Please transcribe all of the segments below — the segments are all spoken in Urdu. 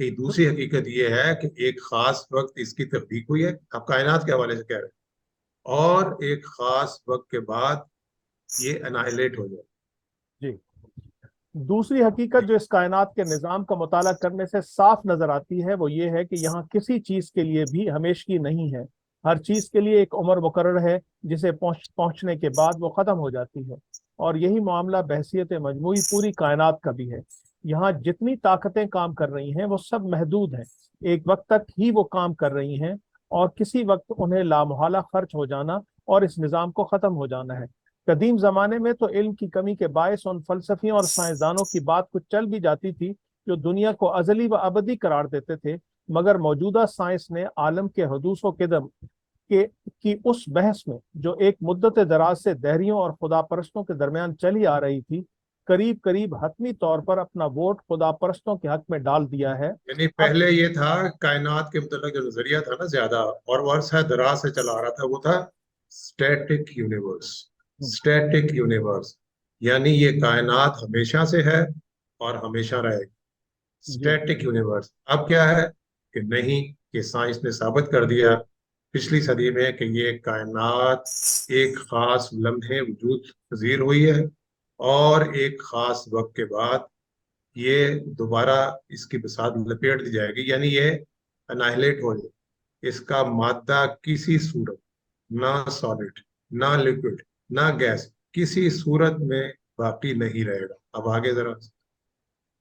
کہ دوسری حقیقت یہ ہے کہ ایک خاص وقت اس کی تخلیق ہوئی ہے، آپ کائنات کے حوالے سے کہہ رہے ہیں، اور ایک خاص وقت کے بعد یہ انائلیٹ ہو جائے. جی، دوسری حقیقت جو اس کائنات کے نظام کا مطالعہ کرنے سے صاف نظر آتی ہے وہ یہ ہے کہ یہاں کسی چیز کے لیے بھی ہمیشگی نہیں ہے. ہر چیز کے لیے ایک عمر مقرر ہے جسے پہنچنے کے بعد وہ ختم ہو جاتی ہے، اور یہی معاملہ بحیثیت مجموعی پوری کائنات کا بھی ہے. یہاں جتنی طاقتیں کام کر رہی ہیں وہ سب محدود ہیں، ایک وقت تک ہی وہ کام کر رہی ہیں، اور کسی وقت انہیں لامحالہ خرچ ہو جانا اور اس نظام کو ختم ہو جانا ہے. قدیم زمانے میں تو علم کی کمی کے باعث ان فلسفیوں اور سائنسدانوں کی بات کچھ چل بھی جاتی تھی جو دنیا کو ازلی و ابدی قرار دیتے تھے، مگر موجودہ سائنس نے عالم کے حدوث و قدم کی اس بحث میں جو ایک مدت دراز سے دہریوں اور خدا پرستوں کے درمیان چلی آ رہی تھی، قریب قریب حتمی طور پر اپنا ووٹ خدا پرستوں کے حق میں ڈال دیا ہے. یعنی اب پہلے یہ تھا کائنات کے متعلق جو نظریہ تھا نا زیادہ اور وہ عرصہ دراز سے چلا آ رہا تھا، وہ تھا اسٹیٹک یونیورس. اسٹیٹک یونیورس یعنی یہ کائنات ہمیشہ سے ہے اور ہمیشہ رہے گی. جی اسٹیٹک یونیورس. اب کیا ہے کہ نہیں، کہ سائنس نے ثابت کر دیا پچھلی صدی میں کہ یہ کائنات ایک خاص لمحے وجود پذیر ہوئی ہے، اور ایک خاص وقت کے بعد یہ دوبارہ اس کی بساط لپیٹ دی جائے گی، یعنی یہ انائلیٹ ہو جائے. اس کا مادہ کسی صورت، نہ سالڈ، نہ لکوڈ، نہ گیس، کسی صورت میں باقی نہیں رہے گا. اب آگے ذرا.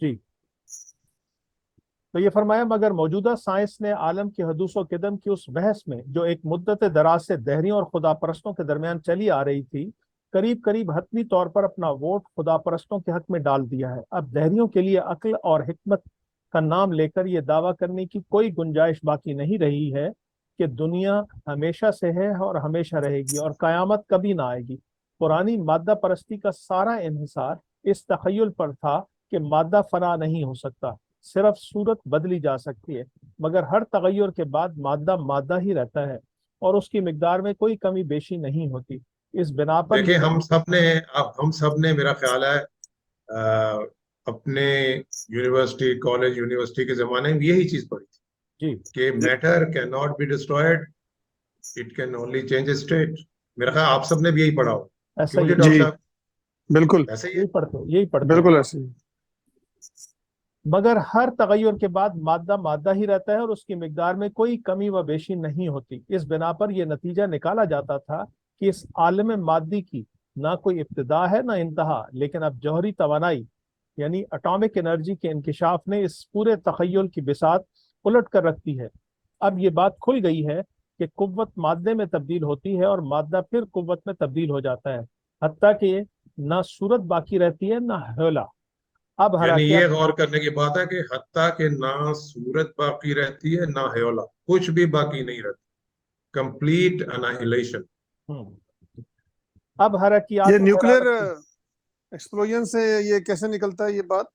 جی، تو یہ فرمایا مگر موجودہ سائنس نے عالم کی حدوث و قدم کی اس بحث میں جو ایک مدت دراز سے دہریوں اور خدا پرستوں کے درمیان چلی آ رہی تھی، قریب قریب حتمی طور پر اپنا ووٹ خدا پرستوں کے حق میں ڈال دیا ہے. اب دہریوں کے لیے عقل اور حکمت کا نام لے کر یہ دعویٰ کرنے کی کوئی گنجائش باقی نہیں رہی ہے کہ دنیا ہمیشہ سے ہے اور ہمیشہ رہے گی اور قیامت کبھی نہ آئے گی. پرانی مادہ پرستی کا سارا انحصار اس تخیل پر تھا کہ مادہ فنا نہیں ہو سکتا، صرف صورت بدلی جا سکتی ہے، مگر ہر تغیر کے بعد مادہ مادہ ہی رہتا ہے اور اس کی مقدار میں کوئی کمی بیشی نہیں ہوتی. اس بنا پر دیکھیں یہ ہم سب نے میرا خیال ہے اپنے یونیورسٹی، کالج یونیورسٹی کے زمانے میں یہی چیز پڑھی تھی جی کہ matter cannot be destroyed, it can only change state. میرا خیال آپ سب نے بھی یہی پڑھا ہو. ایسا کیوں ہی جی ہے، ڈاکٹر جی صاحب؟ بالکل، ایسے ہی ہے. یہی پڑھتے ہیں. بالکل ایسے ہی. مگر ہر تغیر کے بعد مادہ مادہ ہی رہتا ہے اور اس کی مقدار میں کوئی کمی و بیشی نہیں ہوتی. اس بنا پر یہ نتیجہ نکالا جاتا تھا کہ اس عالم مادی کی نہ کوئی ابتدا ہے نہ انتہا، لیکن اب جوہری توانائی یعنی اٹامک انرجی کے انکشاف نے اس پورے تخیل کی بساط الٹ کر رکھتی ہے. اب یہ بات کھل گئی ہے کہ قوت مادے میں تبدیل ہوتی ہے اور مادہ پھر قوت میں تبدیل ہو جاتا ہے، حتیٰ کہ نہ صورت باقی رہتی ہے نہ حیلہ. اب یعنی حرکیات یہ غور کرنے کی بات ہے کہ حتیٰ کہ نہ صورت باقی رہتی ہے نہ حیولہ، کچھ بھی باقی نہیں رہتا. کمپلیٹ اناہیلیشن. اب حرکیات یہ و نیوکلیر غرابت کی ایکسپلوژن سے یہ کیسے نکلتا ہے یہ بات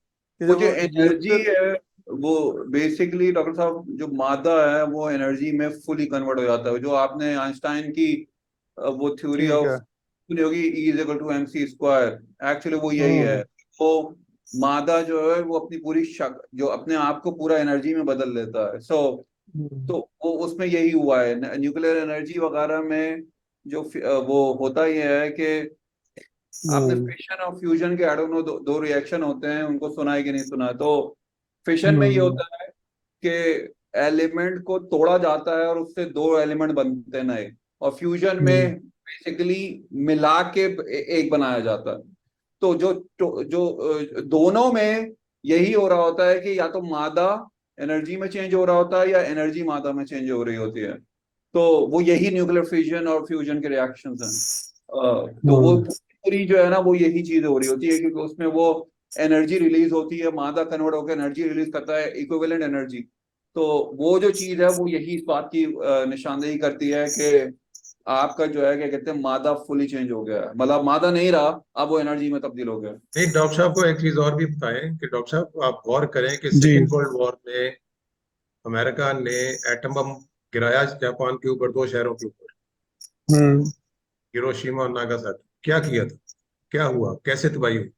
کہ وہ جب جو انرجی نیوکلیر ہے وہ بیسکلی ڈاکٹر صاحب جو مادہ ہے وہ انرجی میں فلی کنورٹ ہو جاتا ہے. جو آپ نے آئنسٹائن کی وہ تھیوری ٹھیک آف ہے. سنی ہوگی E is equal to mc square, actually وہ یہی ہے. ہوں وہ مادہ جو ہے وہ اپنی پوری جو اپنے آپ کو پورا انرجی میں بدل لیتا ہے. تو وہ اس میں یہی ہوا ہے نیوکلیر انرجی وغیرہ میں. جو وہ ہوتا یہ ہے کہ آپ نے فیشن اور فیوژن کے دو ریئیکشن ہوتے ہیں، ان کو سنا ہے کہ نہیں سنا؟ تو فیشن میں یہ ہوتا ہے کہ ایلیمنٹ کو توڑا جاتا ہے اور اس سے دو ایلیمنٹ بنتے ہیں نئے، اور فیوژن میں بیسیکلی ملا کے ایک بنایا جاتا ہے. تو جو دونوں میں یہی ہو رہا ہوتا ہے کہ یا تو مادہ انرجی میں چینج ہو رہا ہوتا ہے یا انرجی مادہ میں چینج ہو رہی ہوتی ہے. تو وہ یہی نیوکلیر فیوژن اور فیوژن کے ریاکشنز ہیں. تو وہ پوری جو ہے نا وہ یہی چیز ہو رہی ہوتی ہے کیونکہ اس میں وہ انرجی ریلیز ہوتی ہے، مادہ کنورٹ ہو کے انرجی ریلیز کرتا ہے، ایکویولنٹ انرجی. تو وہ جو چیز ہے وہ یہی اس بات کی نشاندہی کرتی ہے کہ آپ کا جو ہے کیا کہتے ہیں مادہ فلی چینج ہو گیا ہے، مطلب مادہ نہیں رہا، اب وہ انرجی میں تبدیل ہو گیا. نہیں، ڈاکٹر صاحب کو ایک چیز اور بھی بتائیں کہ ڈاکٹر صاحب آپ غور کریں کہ جی سیکنڈ ورلڈ وار میں امریکہ نے ایٹم بم گرایا جاپان کے اوپر، 2 شہروں کے اوپر، ہیروشیما اور ناگاساکی. کیا کیا تھا؟ کیا ہوا؟ کیسے تباہی ہوئی؟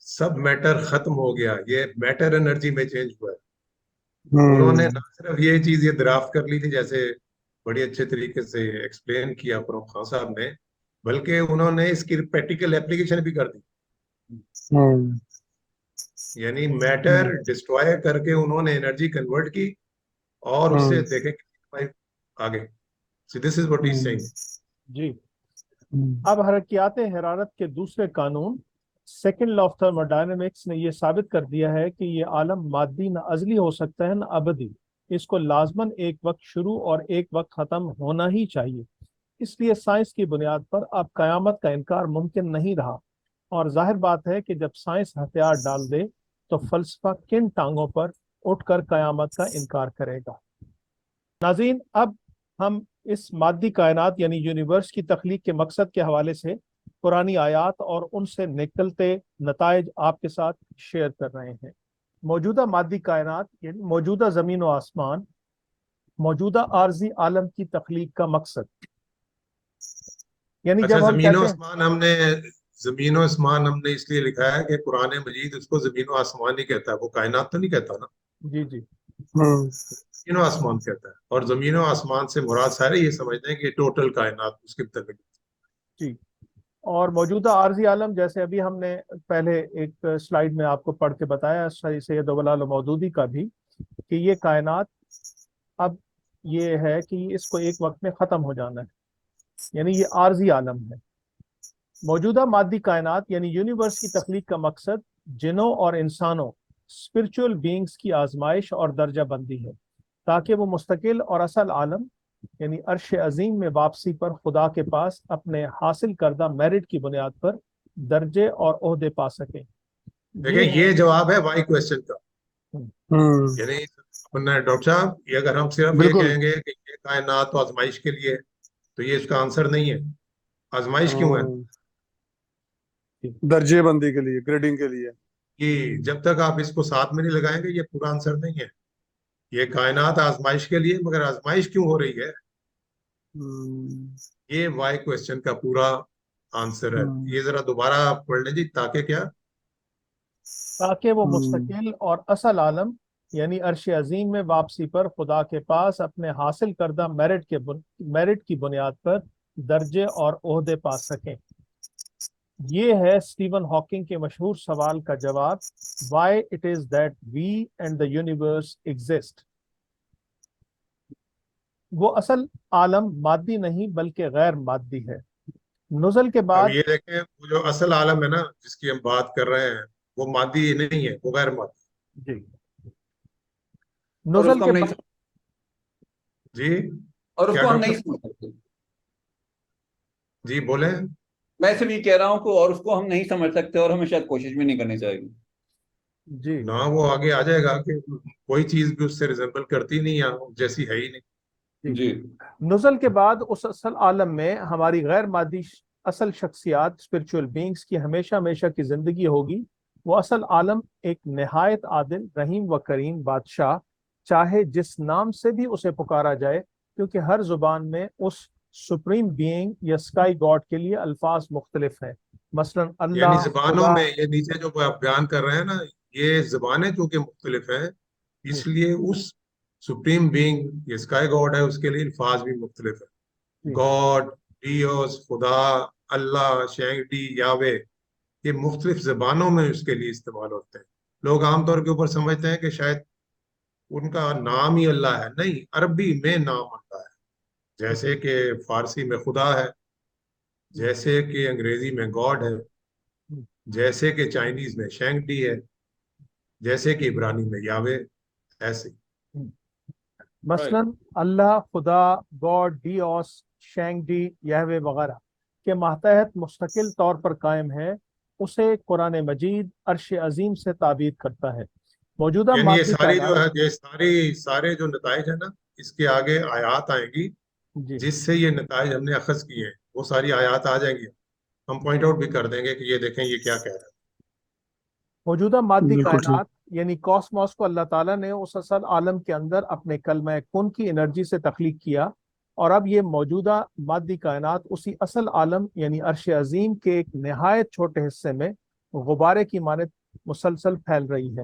سب میٹر ختم ہو گیا. یہ میٹر انرجی میں چینج ہوا ہے. انہوں نے نہ صرف یہ چیز یہ درافت کر لی تھی جیسے بڑی اچھے طریقے سے ایکسپلین کیا پرم خان صاحب نے، بلکہ انہوں نے اس کی پریکٹیکل اپلیکیشن بھی کر دی. یعنی میٹر ڈسٹروائے کر کے انہوں نے انرجی کنورٹ کی اور اس سے دیکھیں آگے. So this is what he's saying. جی اب حرکیات حرارت کے دوسرے قانون سیکنڈ لا آف تھرموڈائنمکس نے یہ ثابت کر دیا ہے کہ یہ عالم مادی نہ ازلی ہو سکتا ہے نہ ابدی، اس کو لازماً ایک وقت شروع اور ایک وقت ختم ہونا ہی چاہیے. اس لیے سائنس کی بنیاد پر اب قیامت کا انکار ممکن نہیں رہا، اور ظاہر بات ہے کہ جب سائنس ہتھیار ڈال دے تو فلسفہ کن ٹانگوں پر اٹھ کر قیامت کا انکار کرے گا. ناظرین، اب ہم اس مادی کائنات یعنی یونیورس کی تخلیق کے مقصد کے حوالے سے قرآنی آیات اور ان سے نکلتے نتائج آپ کے ساتھ شیئر کر رہے ہیں. موجودہ مادی کائنات یعنی موجودہ زمین و آسمان، موجودہ عارضی عالم کی تخلیق کا مقصد، یعنی اچھا، جب ہم زمین و کہتے ہیں آسمان ہم نے اس لیے لکھا ہے کہ قرآن مجید اس کو زمین و آسمان نہیں کہتا، وہ کائنات تو نہیں کہتا نا، جی زمین و آسمان کہتا ہے. اور زمین و آسمان سے مراد سارے یہ سمجھتے ہیں کہ ٹوٹل کائنات اس کے متعلق. جی اور موجودہ عارضی عالم جیسے ابھی ہم نے پہلے ایک سلائیڈ میں آپ کو پڑھ کے بتایا سید اولال مودودی کا بھی، کہ یہ کائنات اب یہ ہے کہ اس کو ایک وقت میں ختم ہو جانا ہے، یعنی یہ عارضی عالم ہے. موجودہ مادی کائنات یعنی یونیورس کی تخلیق کا مقصد جنوں اور انسانوں اسپرچول بینگز کی آزمائش اور درجہ بندی ہے، تاکہ وہ مستقل اور اصل عالم یعنی عرش عظیم میں واپسی پر خدا کے پاس اپنے حاصل کردہ میرٹ کی بنیاد پر درجے اور عہدے پا سکیں. دیکھیں یہ جواب ہے وائی کوشچن کا. یعنی ڈاکٹر صاحب یہ اگر ہم صرف یہ کہیں گے کہ یہ کائنات تو آزمائش کے لیے، تو یہ اس کا آنسر نہیں ہے. آزمائش کیوں ہے؟ درجے بندی کے لیے، گریڈنگ کے لیے. کہ جب تک آپ اس کو ساتھ میں نہیں لگائیں گے یہ پورا آنسر نہیں ہے. یہ کائنات آزمائش کے لیے، مگر آزمائش کیوں ہو رہی ہے؟ یہ وائی کوشچن کا پورا آنسر ہے. یہ ذرا دوبارہ پڑھ لیں جی. تاکہ کیا؟ تاکہ وہ مستقل اور اصل عالم یعنی عرش عظیم میں واپسی پر خدا کے پاس اپنے حاصل کردہ میرٹ کی بنیاد پر درجے اور عہدے پا سکیں. یہ ہے اسٹیون ہاکنگ کے مشہور سوال کا جواب، why it is that we and the universe exist. وہ اصل عالم مادی نہیں بلکہ غیر مادی ہے. نزل کے بعد اب یہ دیکھیں وہ جو اصل عالم ہے نا جس کی ہم بات کر رہے ہیں وہ مادی نہیں ہے، وہ غیر مادی. جی اور اس نزل کو کے ہم نہیں بعد جی اور اس کیا کو ہم ڈاکٹر؟ نہیں سمجھ سکتے. جی بولیں. میں صرف یہ کہہ رہا ہوں کہ اور اس کو ہم نہیں سمجھ سکتے اور ہمیں شاید کوشش بھی نہیں کرنی چاہیے. جی نہ وہ آگے آ جائے گا کہ کوئی چیز بھی اس سے ریزمبل کرتی نہیں یا جیسی ہے ہی نہیں. جی نزل کے بعد اس اصل عالم میں ہماری غیر مادی اصل شخصیات اسپرچول بینگز کی ہمیشہ ہمیشہ کی زندگی ہوگی. وہ اصل عالم ایک نہایت عادل، رحیم و کریم بادشاہ، چاہے جس نام سے بھی اسے پکارا جائے، کیونکہ ہر زبان میں اس سپریم بینگ یا اسکائی گاڈ کے لیے الفاظ مختلف ہیں. مثلا یعنی اللہ، زبانوں خدا. میں یہ نیچے جو آپ بیان کر رہے ہیں نا، یہ زبانیں چونکہ مختلف ہیں اس لیے اس سپریم بینگ یہ اسکائی گاڈ ہے اس کے لیے الفاظ بھی مختلف ہیں. گاڈ، ڈیوس، خدا، اللہ، شینگڈی، یاوے، یہ مختلف زبانوں میں اس کے لیے استعمال ہوتے ہیں. لوگ عام طور کے اوپر سمجھتے ہیں کہ شاید ان کا نام ہی اللہ ہے. نہیں، عربی میں نام اللہ ہے. جیسے کہ فارسی میں خدا ہے، جیسے کہ انگریزی میں گاڈ ہے، جیسے کہ چائنیز میں شینگڈی ہے، جیسے کہ عبرانی میں یاوے. ایسے مثلا اللہ، خدا، گاڈ، ڈیوس، شینگڈی، یہوے وغیرہ کے ماتحت مستقل طور پر قائم ہے، اسے قرآن مجید عرش عظیم سے تعبیر کرتا ہے. موجودہ یعنی یہ مادی ساری جو کائنات. ہے یہ سارے جو نتائج ہیں نا اس کے آگے آیات آئیں گی جی جس سے یہ نتائج ہم نے اخذ کیے ہیں وہ ساری آیات آ جائیں گی. ہم پوائنٹ آؤٹ بھی کر دیں گے کہ یہ دیکھیں یہ کیا کہہ رہا ہے. موجودہ مادی بالکل ٹھیک. کائنات یعنی کاسموس کو اللہ تعالیٰ نے اس اصل عالم کے اندر اپنے کلمہ کن کی انرجی سے تخلیق کیا، اور اب یہ موجودہ مادی کائنات اسی اصل عالم یعنی عرش عظیم کے ایک نہایت چھوٹے حصے میں غبارے کی مانند مسلسل پھیل رہی ہے.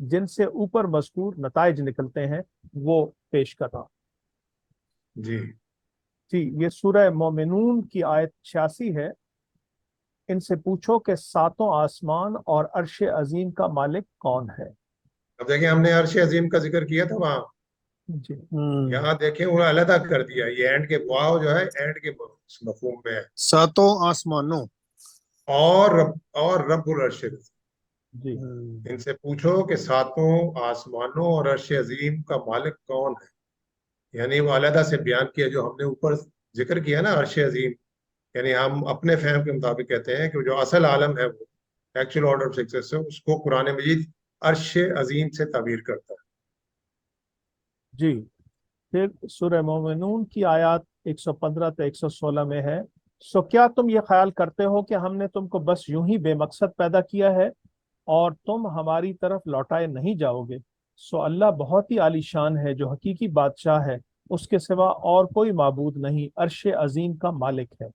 جن سے اوپر مذکور نتائج نکلتے ہیں وہ پیش کر رہا. جی جی یہ سورہ مومنون کی آیت 86 ہے. ان سے پوچھو کہ ساتوں آسمان اور عرش عظیم کا مالک کون ہے. اب دیکھیں ہم نے عرش عظیم کا ذکر کیا تھا وہاں، جی یہاں دیکھیں انہوں نے علیحدہ کر دیا. یہ اینڈ کے واو جو ہے اینڈ کے مفہوم میں ہے. ساتوں آسمانوں اور رب العرش عظیم. جی ان سے پوچھو کہ ساتوں آسمانوں اور عرش عظیم کا مالک کون ہے. یعنی وہ علیحدہ سے بیان کیا جو ہم نے اوپر ذکر کیا نا عرش عظیم. یعنی ہم اپنے فہم کے مطابق کہتے ہیں کہ جو اصل عالم ہے وہ ایکچوئل آرڈر آف ایگزسٹنس ہے، اس کو قرآن مجید عرش عظیم سے تعبیر کرتا ہے. جی پھر سورہ مومنون کی آیات 115 تا 116 میں ہے. سو کیا تم یہ خیال کرتے ہو کہ ہم نے تم کو بس یوں ہی بے مقصد پیدا کیا ہے اور تم ہماری طرف لوٹائے نہیں جاؤ گے؟ سو اللہ بہت ہی عالی شان ہے جو حقیقی بادشاہ ہے، اس کے سوا اور کوئی معبود نہیں، عرش عظیم کا مالک ہے.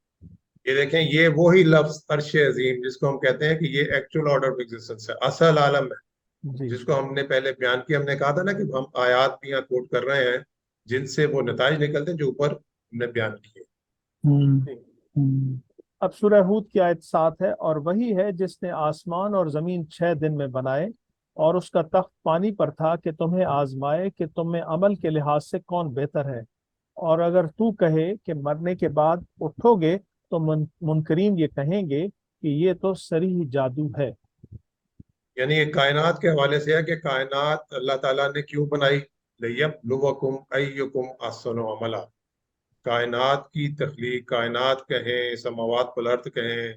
یہ دیکھیں یہ وہی لفظ عرش عظیم جس کو ہم کہتے ہیں کہ یہ ایکچوئل آرڈر آف ایگزسٹنس ہے، اصل عالم ہے، جی جس کو ہم نے پہلے بیان کیا. ہم نے کہا تھا نا کہ ہم آیات بھی یہاں کوٹ کر رہے ہیں جن سے وہ نتائج نکلتے ہیں جو اوپر ہم نے بیان کیے. اب سورہ ہود کی آیت 7 ہے. اور وہی ہے جس نے آسمان اور زمین 6 دن میں بنائے اور اس کا تخت پانی پر تھا کہ تمہیں آزمائے کہ تم میں عمل کے لحاظ سے کون بہتر ہے. اور اگر تو کہے کہ مرنے کے بعد اٹھو گے تو منکرین یہ کہیں گے کہ یہ تو صریح جادو ہے. یعنی یہ کائنات کے حوالے سے ہے کہ کائنات اللہ تعالیٰ نے کیوں بنائی؟ لِيَبْلُوَكُمْ أَيُّكُمْ أَحْسَنُ عَمَلًا. کائنات کی تخلیق، کائنات کہیں، سماوات والارض کہیں،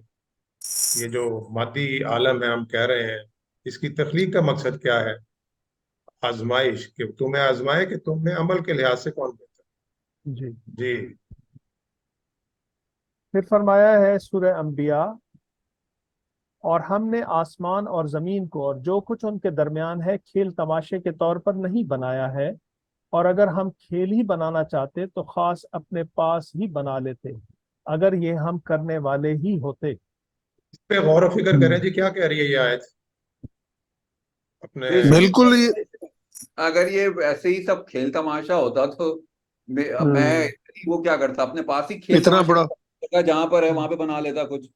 یہ جو مادی عالم ہے ہم کہہ رہے ہیں، اس کی تخلیق کا مقصد کیا ہے؟ آزمائش، کہ تمہیں آزمائے کہ تم میں عمل کے لحاظ سے کون بہتر. جی جی پھر فرمایا ہے سورہ انبیاء. اور ہم نے آسمان اور زمین کو اور جو کچھ ان کے درمیان ہے کھیل تماشے کے طور پر نہیں بنایا ہے، اور اگر ہم کھیل ہی بنانا چاہتے تو خاص اپنے پاس ہی بنا لیتے اگر یہ ہم کرنے والے ہی ہوتے. اس پہ غور و فکر کریں جی، کیا کہہ رہی ہے یہ آیت اپنے؟ بالکل اگر یہ ایسے ہی سب کھیل تماشا ہوتا تو میں وہ کیا کرتا، اپنے پاس ہی کھیل اتنا تماشا بڑا جہاں پر ہے وہاں پہ بنا لیتا کچھ.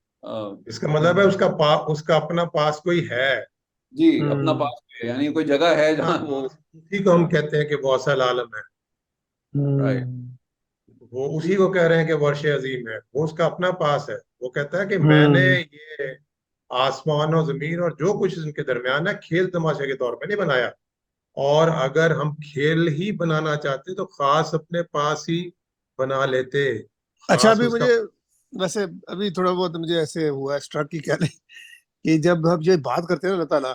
اس کا مطلب ہے اس کا اپنا پاس کوئی ہے. جی اپنا پاس ہے، یعنی کوئی جگہ ہے جہاں وہ اسی کو ہم کہتے ہیں کہ وہ اصل عالم ہے. رائٹ. وہ اسی کو کہہ رہے ہیں کہ وہ عرش عظیم ہے. وہ اس کا اپنا پاس ہے. وہ کہتا ہے کہ میں نے یہ آسمان و زمین اور جو کچھ ان کے درمیان ہے کھیل تماشے کے طور پہ نہیں بنایا، اور اگر ہم کھیل ہی بنانا چاہتے تو خاص اپنے پاس ہی بنا لیتے. اچھا خاص ابھی اس کا مجھے ویسے ابھی تھوڑا بہت مجھے ایسے ہوا اسٹرک کی کیا نہیں کہ جب ہم یہ بات کرتے ہیں اللہ تعالیٰ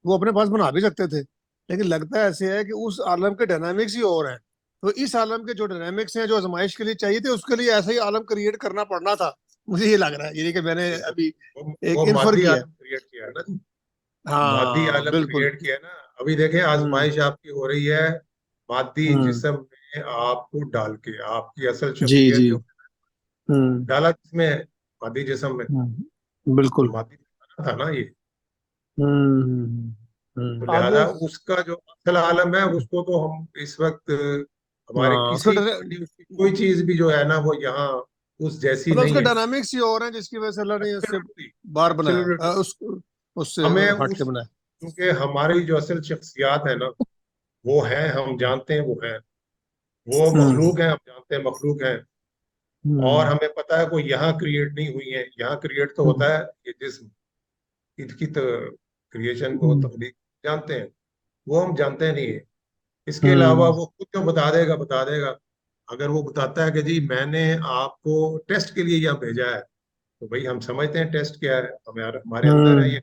وہ اپنے پاس بنا بھی سکتے تھے، لیکن لگتا ہے ایسے ہے کہ اس عالم کے ڈائنامکس ہی اور ہیں. تو اس عالم کے جو ڈائنامکس ہیں جو آزمائش کے لیے چاہیے تھے اس کے لیے ایسا ہی عالم کریٹ کرنا پڑنا تھا. مجھے یہ لگ رہا ہے یعنی کہ میں نے ابھی وہ ایک انفر مادی کیا ہے. عالم کریٹ کیا ہے نا جی. مادی ہاں عالم بالکل. کریٹ کیا ہے نا. ابھی دیکھیں آزمائش آپ کی ہو رہی ہے مادی جسم میں آپ کو ڈال کے. آپ کی اصل جی شخصیت جی جو ڈالا کس میں ہے؟ مادی جسم میں. بالکل. مادی تھا نا یہ. تو آگے لہذا اس کا جو اصل عالم ہے اس کو تو ہم اس وقت ہمارے اس کا کسی اس کی کوئی چیز بھی جو ہے نا وہ یہاں اس جیسی مطلب اس نہیں کے ہے. ڈائنامکس ہی اور ہیں جس کی وجہ سے اللہ نے اس سے Absolutely. باہر بنایا Absolutely. اس سے ہمیں ہٹ کے بنایا. کیونکہ ہماری جو اصل شخصیات ہے نا وہ ہیں، ہم جانتے ہیں وہ ہیں، وہ مخلوق ہیں، ہم جانتے ہیں مخلوق ہیں، اور ہمیں پتہ ہے کوئی یہاں کریٹ نہیں ہوئی ہیں. یہاں کریٹ تو ہوتا ہے یہ جسم کی کریشن کو تخلیق جانتے ہیں، وہ ہم جانتے نہیں ہیں. اس کے علاوہ وہ خود جو بتا دے گا. اگر وہ بتاتا ہے کہ جی میں نے آپ کو ٹیسٹ کے لیے یہاں بھیجا ہے تو بھائی ہم سمجھتے ہیں ٹیسٹ کیا ہے، ہمارے اندر ہے یہ.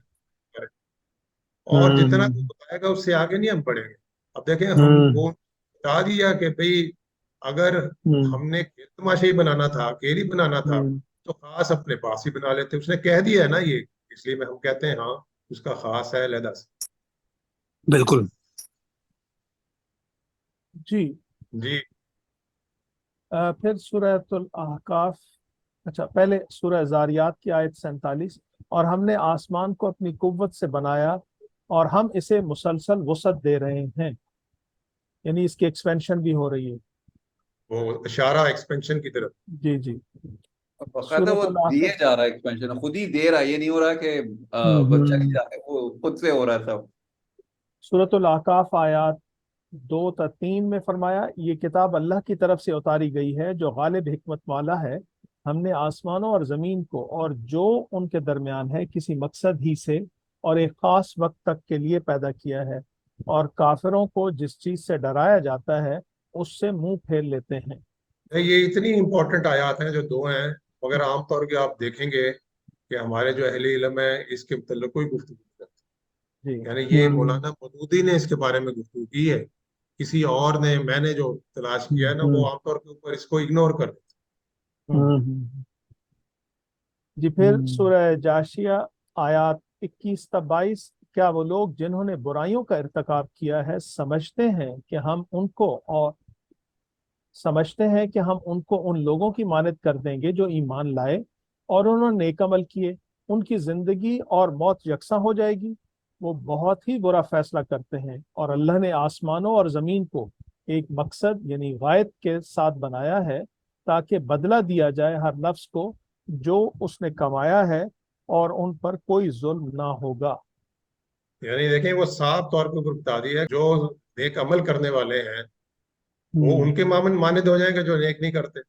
اور جتنا وہ بتائے گا اس سے آگے نہیں ہم پڑھیں گے. اب دیکھیں ہم وہ بتا دیا کہ بھئی اگر ہم نے کھیل تماشا ہی بنانا تھا، کھیل ہی بنانا تھا تو خاص اپنے پاس ہی بنا لیتے. اس نے کہہ دیا ہے نا یہ، اس لیے ہم کہتے ہیں ہاں اس کا خاص ہے علیحدہ سے. بالکل. جی جی پھر سورہ الاحقاف. اچھا پہلے سورہ زاریات کی آیت 47. اور ہم نے آسمان کو اپنی قوت سے بنایا اور ہم اسے مسلسل وسعت دے رہے ہیں، یعنی اس کی ایکسپینشن بھی ہو رہی ہے. وہ اشارہ ایکسپینشن کی طرف. جی جی. باقاعدہ وہ سورۃ دیے العصر. جا رہا ہے ایکسپینشن، خود ہی دے رہا ہے، یہ نہیں ہو رہا کہ وہ چلی جائے، وہ خود سے ہو رہا ہے سب. سورۃ الاحقاف آیات 2 تا 3 میں فرمایا، یہ کتاب اللہ کی طرف سے اتاری گئی ہے جو غالب حکمت والا ہے. ہم نے آسمانوں اور زمین کو اور جو ان کے درمیان ہے کسی مقصد ہی سے اور ایک خاص وقت تک کے لیے پیدا کیا ہے، اور کافروں کو جس چیز سے ڈرایا جاتا ہے اس سے منہ پھیر لیتے ہیں. یہ اتنی امپورٹنٹ آیات ہیں جو دو ہیں، مگر عام طور پہ آپ دیکھیں گے کہ ہمارے جو اہل علم ہیں اس کے متعلق کوئی گفتگو نہیں کرتے. جی یعنی یہ مولانا مودودی نے اس کے بارے میں گفتگو کی ہے، کسی اور نے، میں نے جو تلاش کیا ہے نا، وہ عام طور کے اوپر اس کو اگنور کر دیتے. جی. پھر سورہ جاشیہ آیات 21 تا 22، کیا وہ لوگ جنہوں نے برائیوں کا ارتکاب کیا ہے سمجھتے ہیں کہ ہم ان کو ان لوگوں کی مانند کر دیں گے جو ایمان لائے اور انہوں نے نیک عمل کیے، ان کی زندگی اور موت یکساں ہو جائے گی. وہ بہت ہی برا فیصلہ کرتے ہیں. اور اللہ نے آسمانوں اور زمین کو ایک مقصد یعنی غائب کے ساتھ بنایا ہے تاکہ بدلہ دیا جائے ہر نفس کو جو اس نے کمایا ہے، اور ان پر کوئی ظلم نہ ہوگا. یعنی دیکھیں وہ صاف طور پہ بتا دیا ہے، جو نیک عمل کرنے والے ہیں وہ ان کے مانند ہو جائیں گے جو نیک نہیں کرتے.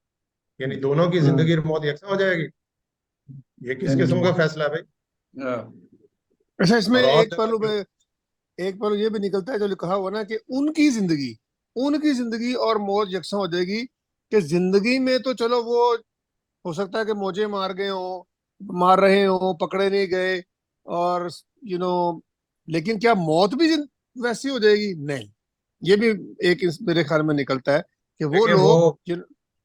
یعنی دونوں کی زندگی اور موت یکساں ہو جائے گی. یہ کس قسم کا فیصلہ ہے بھائی؟ اچھا، اس میں اور ایک پہلو یہ بھی نکلتا ہے جو کہا ہوا نا کہ ان کی زندگی اور موت یکساں ہو جائے گی. کہ زندگی میں تو چلو وہ ہو سکتا ہے کہ موجے مار رہے ہوں، پکڑے نہیں گئے، اور لیکن کیا موت بھی ویسی ہو جائے گی؟ نہیں. یہ بھی ایک میرے خیال میں نکلتا ہے کہ وہ لوگ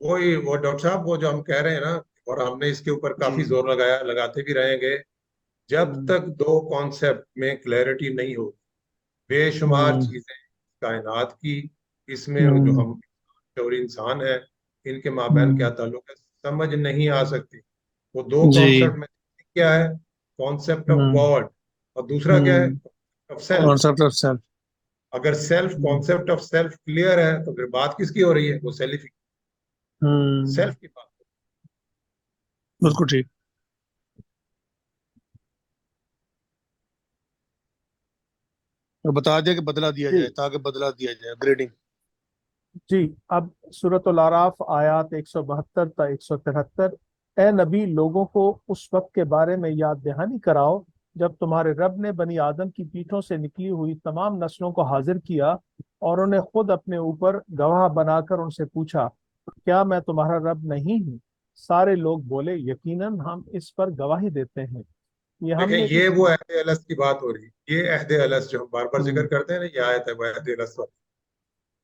وہ ڈاکٹر صاحب، وہ جو ہم کہہ رہے ہیں نا، اور ہم نے اس کے اوپر کافی زور لگاتے بھی رہیں گے، جب تک دو کانسیپٹ میں کلیئرٹی نہیں ہو، بے شمار چیزیں کائنات کی، اس میں جو ہم اور انسان ہے، ان کے مابین کیا تعلق ہے، سمجھ نہیں آ سکتی. وہ دو کانسیپٹ میں کیا ہے؟ کانسیپٹ آف گاڈ، اور دوسرا کیا ہے؟ Concept of self. اگر self, concept of self clear ہے تو پھر بات کس کی ہو رہی ہے؟ وہ سیلف کی بات. بالکل ٹھیک. بتا دیا کہ بدلہ دیا جائے، تاکہ بدلہ دیا جائے، گریڈنگ. جی. اب سورۃ الاعراف آیات 172 تا 173، اے نبی لوگوں کو اس وقت کے بارے میں یاد دہانی کراؤ جب تمہارے رب نے بنی آدم کی پیٹھوں سے نکلی ہوئی تمام نسلوں کو حاضر کیا اور انہیں خود اپنے اوپر گواہ بنا کر ان سے پوچھا، کیا میں تمہارا رب نہیں ہوں؟ سارے لوگ بولے، یقیناً ہم اس پر گواہی دیتے ہیں. دیکھیں یہ وہ عہد الست کی بات ہو رہی ہے. یہ عہد الست جو ہم بار بار ذکر کرتے ہیں نا، یہ آیت ہے وہ عہد الست والی.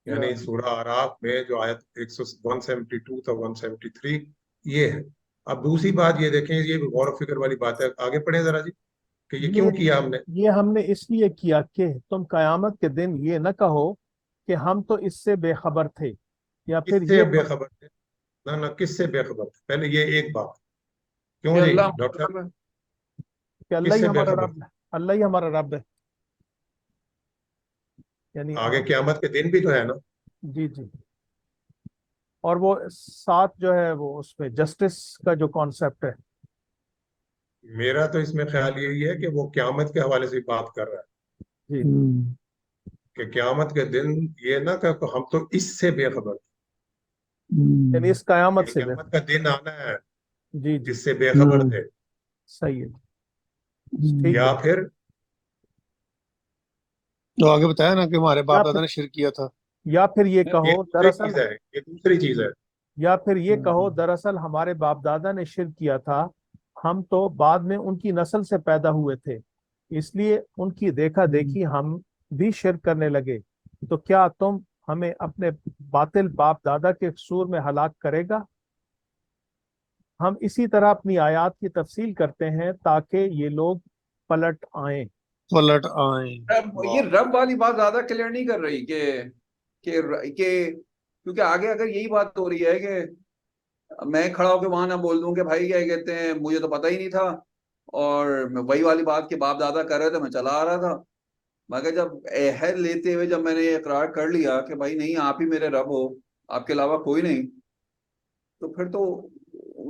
یعنی سورہ اعراف میں جو آیت 172 تا 173 یہ ہے. اب دوسری بات یہ دیکھیں، یہ غور و فکر والی بات ہے، آگے پڑھیں ذرا جی، کہ یہ کیوں کیا ہم نے. یہ ہم نے اس لیے کیا کہ تم قیامت کے دن یہ نہ کہو کہ ہم تو اس سے بے خبر تھے، یا پھر کس سے یہ بے خبر تھے؟ نہ کس سے بے خبر تھے؟ پہلے یہ ایک بات کیوں کہ جی اللہ ڈاکٹر صاحب، کہ اللہ کس ہی سے بے ہمارا خبر؟ رب ہے. اللہ ہی ہمارا رب ہے. یعنی آگے قیامت کے دن بھی تو ہے نا. جی جی. اور وہ ساتھ جو ہے وہ اس میں جسٹس کا جو کانسیپٹ ہے. میرا تو اس میں خیال یہی ہے کہ وہ قیامت کے حوالے سے بات کر رہا ہے جی. کہ قیامت کے دن یہ نہ کہ ہم تو اس سے بے خبر تھے. یعنی اس قیامت سے قیامت کا دن آنا ہے جی جی جس سے بے خبر تھے. صحیح ہے. ٹھیک یا ہے. پھر تو آگے بتایا نا کہ ہمارے باپ دادا نے شرک کیا تھا. یا پھر یہ یہ کہو دوسری دراصل چیز ہے، یہ دوسری چیز ہے. یا پھر یہ کہو دراصل ہمارے باپ دادا نے شرک کیا تھا، ہم تو بعد میں ان کی نسل سے پیدا ہوئے تھے، اس لیے ان کی دیکھا دیکھی ہم بھی شرک کرنے لگے. تو کیا تم ہمیں اپنے باطل باپ دادا کے قصور میں ہلاک کرے گا؟ ہم اسی طرح اپنی آیات کی تفصیل کرتے ہیں تاکہ یہ لوگ پلٹ آئیں. یہ رب والی بات زیادہ کلیئر نہیں کر رہی کہ کیونکہ آگے اگر یہی بات ہو رہی ہے کہ میں کھڑا ہو کے وہاں نہ بول دوں کہ بھائی کیا کہتے ہیں مجھے تو پتہ ہی نہیں تھا، اور وہی والی بات کہ باپ دادا کر رہے تھے میں چلا آ رہا تھا، مگر جب عہد لیتے ہوئے جب میں نے یہ اقرار کر لیا کہ بھائی نہیں آپ ہی میرے رب ہو، آپ کے علاوہ کوئی نہیں، تو پھر تو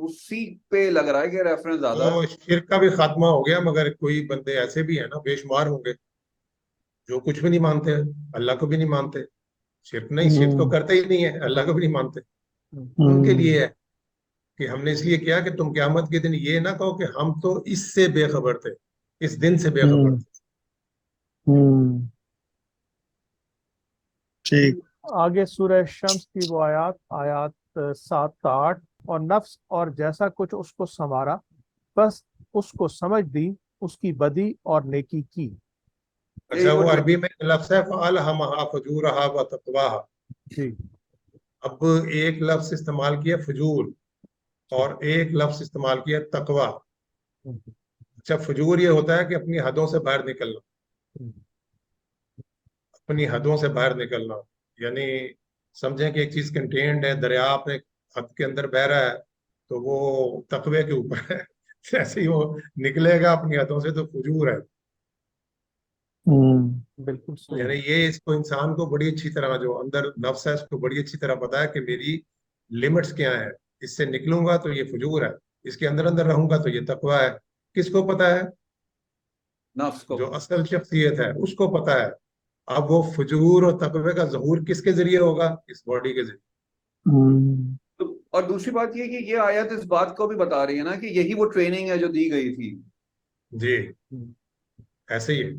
اسی پہ لگ رہا ہے کہ ریفرنس زیادہ ہے۔ تو شرک کا بھی خاتمہ ہو گیا، مگر کوئی بندے ایسے بھی ہیں نا، بے شمار ہوں گے جو کچھ بھی نہیں مانتے، اللہ کو بھی نہیں مانتے، شرک نہیں، شرک تو کرتے ہی نہیں ہے، اللہ کو بھی نہیں مانتے۔ ان کے لیے ہے کہ ہم نے اس لیے کیا کہ تم قیامت کے دن یہ نہ کہو کہ ہم تو اس سے بے خبر تھے، اس دن سے بے خبر تھے۔ ٹھیک۔ آگے سورہ شمس کی وہ آیات 7 تا 8، اور نفس اور جیسا کچھ اس کو سنوارا، بس اس کو سمجھ دی، اس کی بدی اور نیکی کی۔ اچھا، وہ عربی میں لفظ ہے فَأَلْهَمَهَا فُجُورَهَا وَتَقْوَاهَا۔ جی اب ایک لفظ استعمال کیا فجور، اور ایک لفظ استعمال کیا تقوی۔ اچھا، فجور یہ ہوتا ہے کہ اپنی حدوں سے باہر نکلنا، اپنی حدوں سے باہر نکلنا، یعنی سمجھیں کہ ایک چیز کنٹینڈ ہے، دریا اپنے حد کے اندر بہ رہا ہے تو وہ تقوی کے اوپر ہے، جیسے ہی وہ نکلے گا اپنی حدوں سے تو فجور ہے۔ بالکل صحیح۔ یعنی یہ اس کو انسان کو بڑی اچھی طرح، جو اندر نفس ہے اس کو بڑی اچھی طرح پتا ہے کہ میری لمٹس کیا ہیں، اس سے نکلوں گا تو یہ فجور ہے، اس کے اندر اندر رہوں گا تو یہ تقوی ہے۔ کس کو پتا ہے؟ نفس کو۔ جو اصل شخصیت ہے اس کو پتا ہے۔ اب وہ فجور اور تقوی کا ظہور کس کے ذریعے ہوگا؟ اس باڈی کے ذریعے۔ اور دوسری بات یہ کہ یہ آیت اس بات کو بھی بتا رہی ہے نا کہ یہی وہ ٹریننگ ہے جو دی گئی تھی۔ جی ایسے ہی ہے۔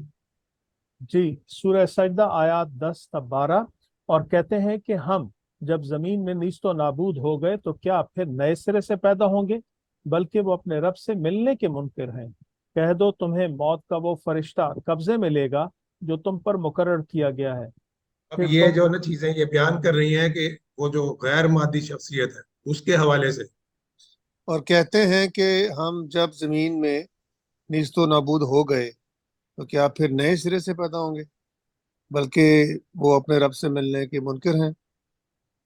جی سورہ سجدہ آیات 10 تا 12، اور کہتے ہیں کہ ہم جب زمین میں نیست و نابود ہو گئے تو کیا پھر نئے سرے سے پیدا ہوں گے؟ بلکہ وہ اپنے رب سے ملنے کے منکر ہیں۔ کہہ دو تمہیں موت کا وہ فرشتہ قبضے میں لے گا جو تم پر مقرر کیا گیا ہے، اب پھر یہ تم جو نا چیزیں یہ بیان کر رہی ہیں کہ وہ جو غیر مادی شخصیت ہے اس کے حوالے سے، اور کہتے ہیں کہ ہم جب زمین میں نیست و نابود ہو گئے تو کیا پھر نئے سرے سے پیدا ہوں گے؟ بلکہ وہ اپنے رب سے ملنے کے منکر ہیں۔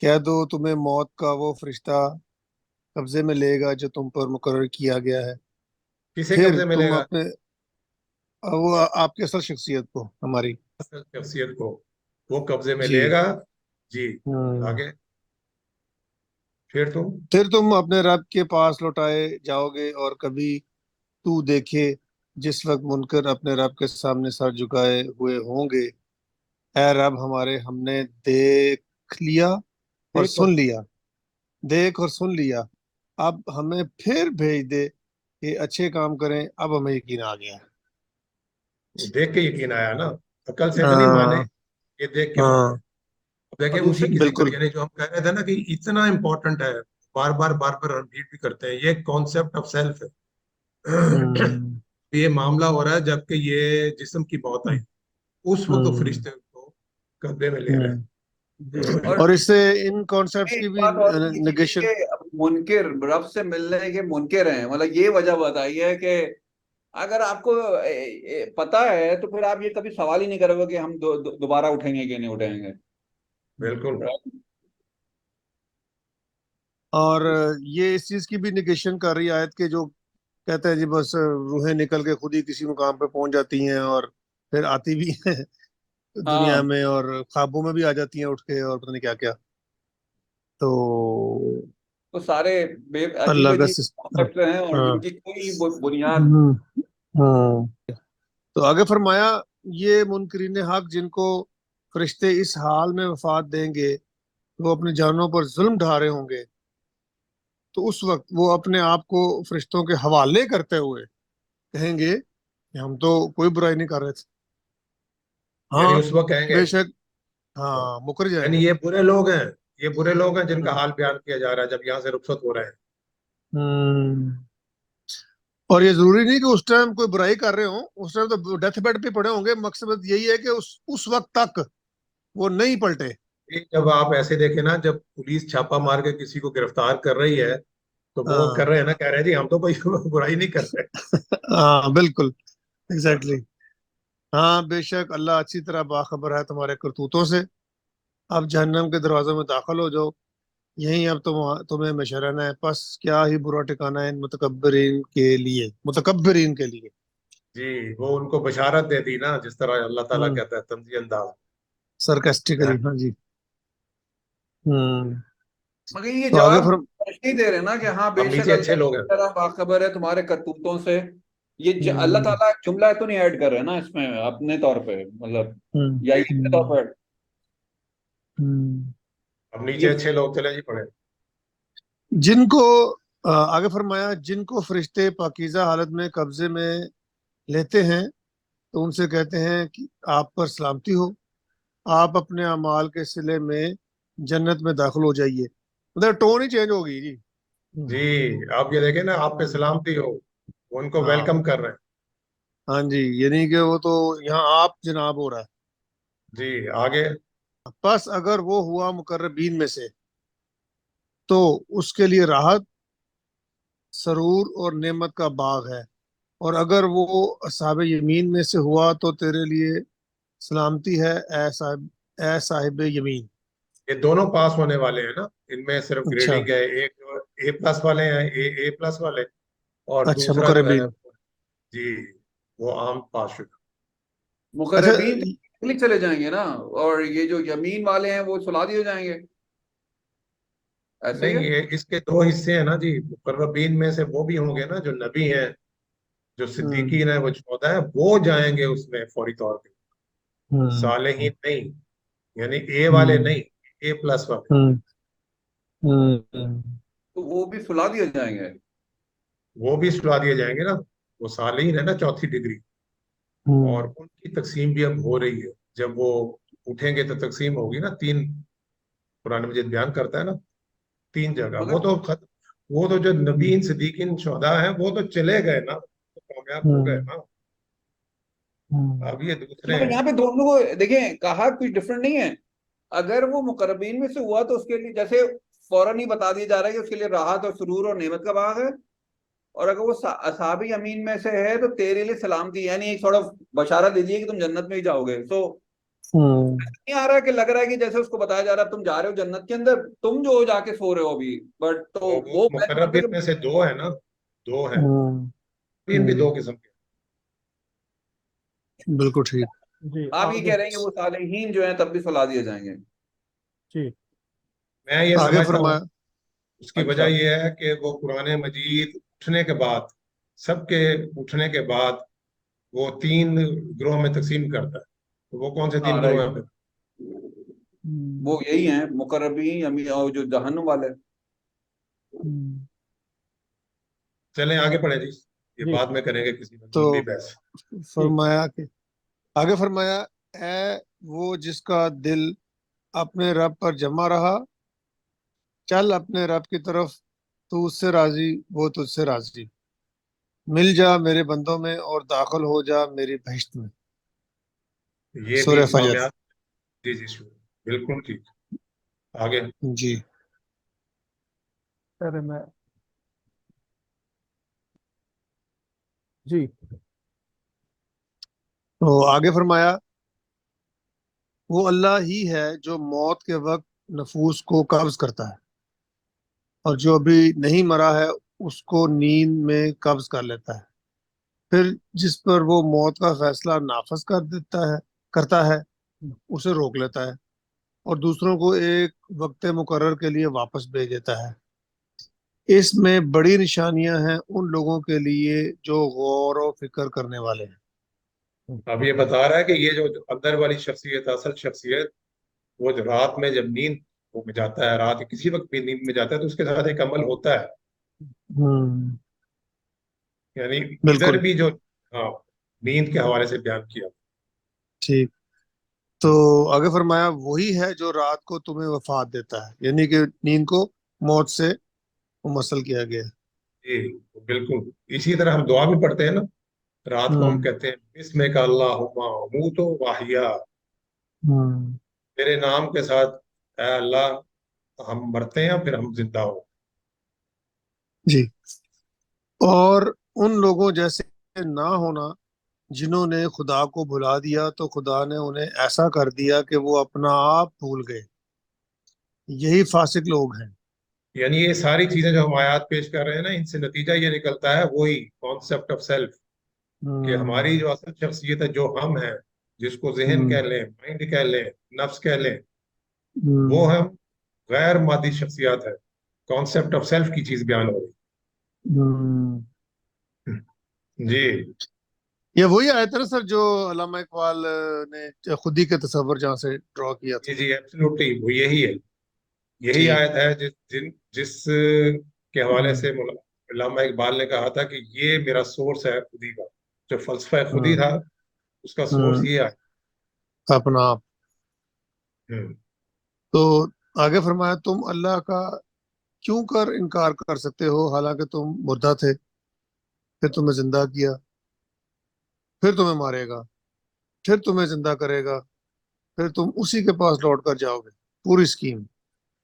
کہہ دو تمہیں موت کا وہ فرشتہ قبضے میں لے گا جو تم پر مقرر کیا گیا ہے، کسے پھر قبضے میں لے تم گا؟ اپنے وہ آپ کی اصل شخصیت کو، ہماری اصل شخصیت کو وہ قبضے میں جی لے گا۔ جی ہوں۔ آگے پھر تم اپنے رب کے پاس لوٹائے جاؤ گے، اور کبھی تو دیکھے جس وقت منکر اپنے رب کے سامنے سر جھکائے ہوئے ہوں گے، اے رب ہمارے، ہم نے دیکھ لیا اور دیکھ سن لیا، دیکھ اور سن لیا، اب ہمیں پھر بھیج دے کہ اچھے کام کریں، اب ہمیں یقین آ گیا۔ دیکھ کے یقین آیا نا، عقل سے تو نہیں مانے، ہاں یہ دیکھ کے ہاں مانے۔ اب دیکھیں اور اسی دوسرا کی ذکر، بالکل یعنی جو ہم کہہ رہے تھے نا کہ اتنا امپورٹنٹ ہے، بار بار ریپیٹ بھی کرتے ہیں، یہ کانسیپٹ آف سیلف ہے۔ یہ معاملہ ہو رہا ہے جبکہ یہ جسم کی موت آئی، اس وقت فرشتے کو قبضے میں لے رہے ہیں۔ جی اور اور اس سے ان کانسیپٹس کی ایک بھی بات اور بھی یہ نگیشن۔ کہ منکر رب سے ملنے کے منکر ہیں، مطلب یہ وجہ بتائی ہے کہ اگر آپ کو پتا ہے تو پھر آپ یہ کبھی سوال ہی نہیں کرو گے کہ ہم دوبارہ اٹھیں گے کہ نہیں اٹھیں گے۔ بالکل۔ اور یہ اس چیز کی بھی نگیشن کر رہی آیت کہ جو کہتے ہیں جی بس روحیں نکل کے خود ہی کسی مقام پہ پہنچ جاتی ہیں، اور پھر آتی بھی ہیں دنیا ہاں میں، اور خوابوں میں بھی آ جاتی ہیں اٹھ کے، اور پتہ نہیں کیا کیا۔ تو تو سارے عجیب اللہ کا عجیب کانسیپٹ ہیں اور ہاں جن کی کوئی بنیاد۔ ہاں۔ تو آگے فرمایا یہ منکرین حق جن کو فرشتے اس حال میں وفات دیں گے وہ اپنی جانوں پر ظلم ڈھا رہے ہوں گے، تو اس وقت وہ اپنے آپ کو فرشتوں کے حوالے کرتے ہوئے کہیں گے کہ ہم تو کوئی برائی نہیں کر رہے تھے۔ یعنی ہاں اس وقت کہیں گے، بے شک، ہاں مکر جائیں یعنی گے۔ یہ برے لوگ ہیں، یہ برے لوگ ہیں جن کا حال بیان کیا جا رہا ہے جب یہاں سے رخصت ہو رہے ہیں۔ اور یہ ضروری نہیں کہ اس ٹائم کوئی برائی کر رہے ہوں، اس ٹائم تو ڈیتھ بیڈ پہ پڑے ہوں گے، مقصد یہی ہے کہ اس وقت تک وہ نہیں پلٹے۔ جب آپ ایسے دیکھیں نا، جب پولیس چھاپا مار کے کسی کو گرفتار کر رہی ہے تو وہ ہاں کر رہے ہیں نا، کہہ رہے ہیں جی ہم تو کوئی برائی نہیں کر رہے۔ ہاں بالکل ایگزیکٹلی۔ ہاں بے شک اللہ اچھی طرح باخبر ہے تمہارے کرتوتوں سے، اب جہنم کے دروازوں میں داخل ہو جاؤ، یہیں اب تمہیں ہمیشہ رہنا ہے، پس کیا ہی برا ٹھکانہ ہے ان متکبرین کے لیے، متکبرین کے لیے۔ جی وہ ان کو بشارت دے دی نا، جس طرح اللہ تعالیٰ کہتا ہے تنزیہ انداز سرکسٹیکلی، ہاں جی. مگر یہ تو آگے جواب نہیں دے رہے نا کہ ہاں بے اب شک نیچے اچھے اللہ لوگ کی ہیں. طرح باخبر ہے تمہارے کرتوتوں سے. یہ اللہ تعالیٰ جملہ تو نہیں ایڈ کر رہے نا اس میں اپنے طور پہ، مطلب یا یہ اپنے طور پر اب نیچے یہ اچھے لوگ چلے جی پڑے. جن کو آگے فرمایا جن کو فرشتے پاکیزہ حالت میں قبضے میں لیتے ہیں تو ان سے کہتے ہیں کہ آپ پر سلامتی ہو، آپ اپنے اعمال کے صلے میں جنت میں داخل ہو جائیے. مطلب ٹون ہی چینج ہوگی جی. جی آپ یہ دیکھیں نا، آپ پہ سلامتی ہو، وہ ان کو ہاں ویلکم کر رہے ہیں. ہاں جی، یعنی کہ وہ تو یہاں آپ جناب ہو رہا ہے. جی آگے. بس اگر وہ ہوا مقربین میں سے تو اس کے لیے راحت، سرور اور نعمت کا باغ ہے، اور اگر وہ اصحاب یمین میں سے ہوا تو تیرے لیے سلامتی ہے اے صاحب یمین. یہ دونوں پاس ہونے والے ہیں نا، ان میں صرف اچھا گریڈنگ ہے. ایک جو اے پلس والے ہیں، اے پلس والے، اور اچھا دوسرا جو ہے مقربین. جی وہ عام پاس شدہ. اچھا مقربین تو چلے جائیں گے نا، اور یہ جو یمین والے ہیں وہ سلا دیے جائیں گے، ایسے ہی نہیں، ہے. یہ اس کے دو حصے ہیں نا جی. مقربین میں سے وہ بھی ہوں گے نا جو نبی ہیں، جو صدیقین ہیں، وہ 14 ہیں، وہ جائیں گے اس میں فوری طور پہ. صالحین نہیں، یعنی اے والے نہیں، اے پلس والے. تو وہ بھی سلا دیے جائیں گے. وہ بھی سلا دیے جائیں گے نا. وہ صالحین ہے نا، 4تھی ڈگری. اور ان کی تقسیم بھی اب ہو رہی ہے. جب وہ اٹھیں گے تو تقسیم ہوگی نا. 3 قرآن مجید بیان کرتا ہے نا، 3 جگہ. مگر وہ تو جو نبیین صدیقین شہداء ہیں وہ تو چلے گئے نا، وہ کامیاب ہو گئے نا. اب یہ دوسرے مگر ہیں. یہاں پہ دونوں کو دیکھیں، کہا کچھ ڈفرنٹ نہیں ہے. اگر وہ مقربین میں سے ہوا تو اس کے لیے جیسے فوراً ہی بتا دیا جا رہا ہے کہ اس کے لیے راحت اور سرور اور نعمت کا باغ ہے، اور اگر وہ اصحاب یمین میں سے ہے تو تیرے لیے سلامتی، یعنی ایک تھوڑا بشارت دیجیے کہ تم جنت میں ہی جاؤ گے. سو نہیں آ رہا کہ لگ رہا ہے کہ جیسے اس کو بتایا جا رہا ہے تم جا رہے ہو جنت کے اندر، تم جو جا کے سو رہے ہو ابھی. بٹ تو وہ وہ میں سمجھتا مقربین کہ میں سے 2 ہیں نا، 2 ہیں. تین بھی 2 قسم کے. بالکل ٹھیک. جی آپ یہ آگے. کہہ رہے ہیں کہ وہ صالحین جو ہیں تب بھی سلا دیے جائیں گے. جی میں یہ آگے سمجھتا ہوں فرمایا اس کی وجہ اچھا، یہ ہے کہ وہ قرآن مجید اٹھنے کے بعد، سب کے اٹھنے کے بعد وہ 3 گروہ میں تقسیم کرتا ہے. تو وہ کون سے 3 ہاں گروہ رائٹ، ہیں پھر؟ وہ یہی ہیں مقربین اور جو جہنم والے. چلیں آگے پڑھیں جی. یہ جی بعد میں کریں گے کسی میں تو لمبی بحث. ٹھیک. فرمایا کہ آگے فرمایا اے وہ جس کا دل اپنے رب پر جمع رہا، چل اپنے رب کی طرف، تو اس سے راضی وہ تجھ سے راضی. مل جا میرے بندوں میں اور داخل ہو جا میری بہشت میں. یہ بھی سورہ فجر. اتمامیات. جی جی شکریہ، بالکل ٹھیک. آگے. جی ارے میں جی تو آگے فرمایا وہ اللہ ہی ہے جو موت کے وقت نفوس کو قبض کرتا ہے، اور جو ابھی نہیں مرا ہے اس کو نیند میں قبض کر لیتا ہے، پھر جس پر وہ موت کا فیصلہ نافذ کرتا ہے اسے روک لیتا ہے، اور دوسروں کو ایک وقت مقرر کے لیے واپس بھیج دیتا ہے. اس میں بڑی نشانیاں ہیں ان لوگوں کے لیے جو غور و فکر کرنے والے ہیں. اب یہ بتا رہا ہے کہ یہ جو اندر والی شخصیت، اصل شخصیت، وہ جو رات میں جب نیند میں جاتا ہے، رات کسی وقت بھی نیند میں جاتا ہے تو اس کے ساتھ ایک عمل ہوتا ہے. یعنی ادھر بالکل بھی جو ہاں نیند کے حوالے سے بیان کیا. ٹھیک. تو آگے فرمایا وہی ہے جو رات کو تمہیں وفات دیتا ہے، یعنی کہ نیند کو موت سے ممثل کیا گیا ہے. جی بالکل. اسی طرح ہم دعا بھی پڑھتے ہیں نا، رات کو ہم کہتے ہیں بسم کا اللہم اموت واحیا، تیرے نام کے ساتھ اے اللہ ہم مرتے ہیں پھر ہم زندہ ہو. جی. اور ان لوگوں جیسے نہ ہونا جنہوں نے خدا کو بھلا دیا تو خدا نے انہیں ایسا کر دیا کہ وہ اپنا آپ بھول گئے. یہی فاسق لوگ ہیں. یعنی یہ ساری چیزیں جو ہم آیات پیش کر رہے ہیں نا، ان سے نتیجہ یہ نکلتا ہے وہی کانسیپٹ آف سیلف. کہ ہماری جو اصل شخصیت ہے، جو ہم ہیں، جس کو ذہن کہہ لیں، مائنڈ کہہ لیں، نفس کہہ لیں، وہ ہم غیر مادی شخصیات ہے. کانسیپٹ آف سیلف کی چیز بیان ہو رہی. جی یہ وہی آیت ہے نا سر جو علامہ اقبال نے خودی کے تصور جہاں سے ڈرا کیا تھا. جی جی ایبسلیوٹلی وہ یہی ہے. یہی ٹھیک. آیت ہے جس کے حوالے سے علامہ اقبال نے کہا تھا کہ یہ میرا سورس ہے خودی کا. جو فلسفہ خودی تھا اس کا سورس یہ ہے اپنا آپ. تو آگے فرمایا تم اللہ کا کیوں کر انکار کر سکتے ہو حالانکہ تم مردہ تھے، پھر تمہیں زندہ کیا، پھر تمہیں مارے گا، پھر تمہیں زندہ کرے گا، پھر تم اسی کے پاس لوٹ کر جاؤ گے. پوری اسکیم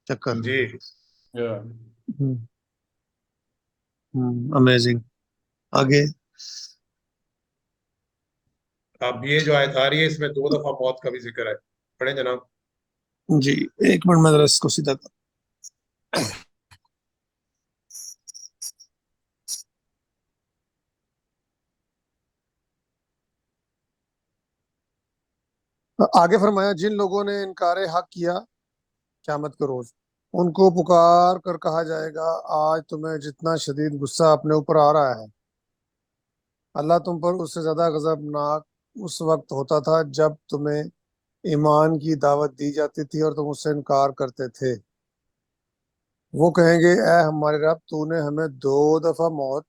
چکر. جی. امیزنگ. آگے. اب یہ جو آیت آ رہی ہے اس میں 2 دفعہ موت کا بھی ذکر ہے. پڑھیں جناب. جی ایک منٹ میں ذرا اس کو سیدھا کر. آگے فرمایا جن لوگوں نے انکار حق کیا قیامت کے روز ان کو پکار کر کہا جائے گا آج تمہیں جتنا شدید غصہ اپنے اوپر آ رہا ہے اللہ تم پر اس سے زیادہ غضبناک اس وقت ہوتا تھا جب تمہیں ایمان کی دعوت دی جاتی تھی اور تم اس سے انکار کرتے تھے. وہ کہیں گے اے ہمارے رب تو نے ہمیں 2 دفعہ موت